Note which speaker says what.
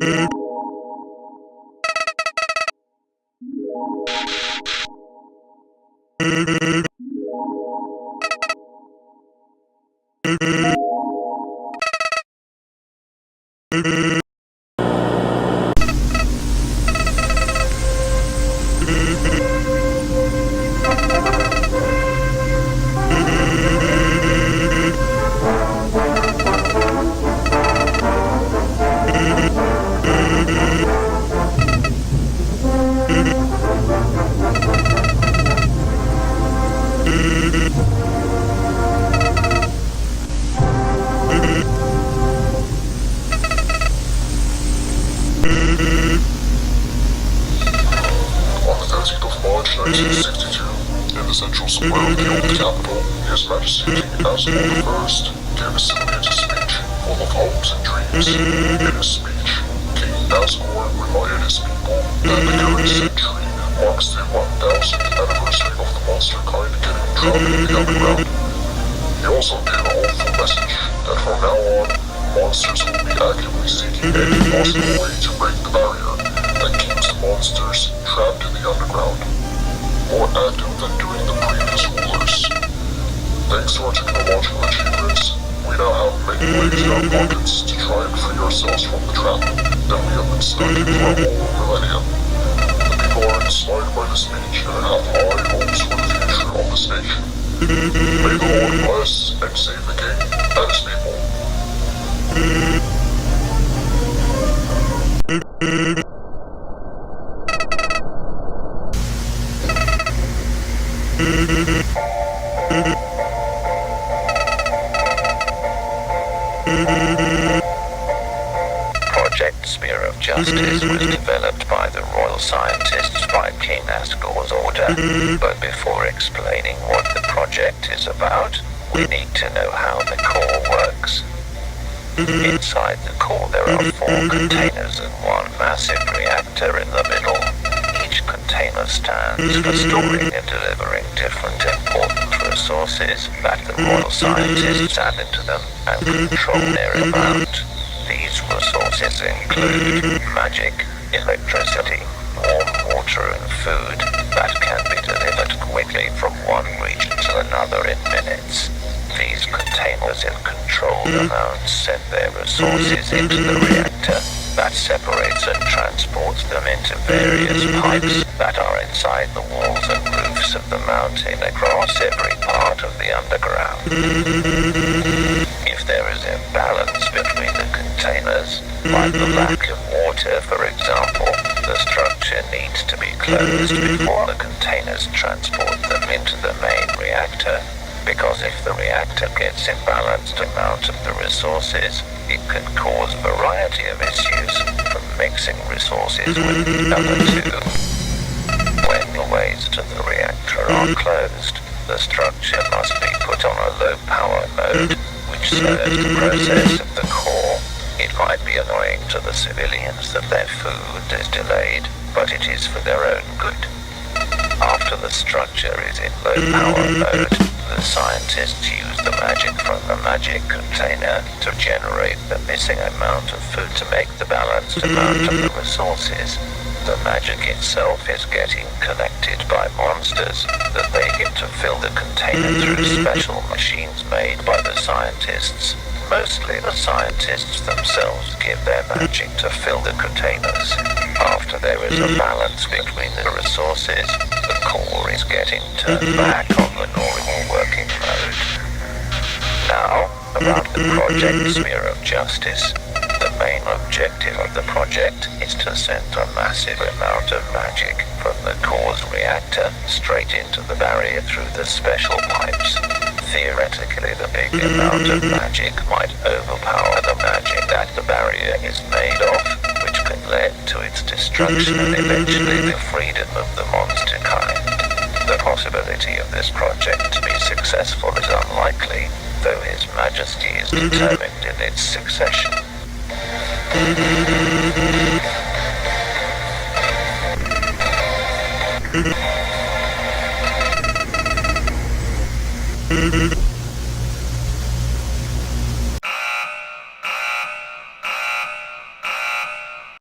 Speaker 1: In the central square of the old capital, His Majesty King Asgore I gave a scintillating speech full of hopes and dreams. In his speech, King Asgore reminded his people that the current century marks the 1000th anniversary of the monster kind getting trapped in the underground. He also gave a hopeful message that from now on, monsters will be actively seeking any possible way to break the barrier that keeps the monsters trapped in the underground. More active than during the previous rulers. Thanks to our technological achievements, we now have many ways in our pockets to try and free ourselves from the trap that we have been stuck in for a whole millennium. The people are inspired by the speech and have high hopes for the future of this nation. May the Lord bless and save the King and his people.
Speaker 2: Project Spear of Justice was developed by the royal scientists by King Asgore's order, but before explaining what the project is about, we need to know how the core works. Inside the core there are 4 containers and 1 massive reactor in the middle. Each container stands for storing and delivering different important resources that the royal scientists add into them and control their amount. These resources include magic, electricity, warm water and food that can be delivered quickly from one region to another in minutes. These containers in controlled amounts send their resources into the reactor that separates and transports them into various pipes that are inside the walls and roofs of the mountain across every part of the underground. If there is imbalance between the containers, like the lack of water for example, the structure needs to be closed before the containers transport them into the main reactor. Because if the reactor gets imbalanced amount of the resources, it can cause a variety of issues, from mixing resources with the other 2. When the ways to the reactor are closed, the structure must be put on a low power mode, which slows the process of the core. It might be annoying to the civilians that their food is delayed, but it is for their own good. After the structure is in low power mode, the scientists use the magic from the magic container to generate the missing amount of food to make the balanced amount of the resources. The magic itself is getting connected by monsters that they get to fill the container through special machines made by the scientists. Mostly the scientists themselves give their magic to fill the containers. After there is a balance between the resources, the core is getting turned back on the normal working mode. Now, about the Project Spear of Justice. The main objective of the project is to send a massive amount of magic from the core's reactor straight into the barrier through the special pipes. Theoretically, the big amount of magic might overpower the magic that the barrier is made of, which can lead to its destruction and eventually the freedom of the monster kind. The possibility of this project to be successful is unlikely, though His Majesty is determined in its succession.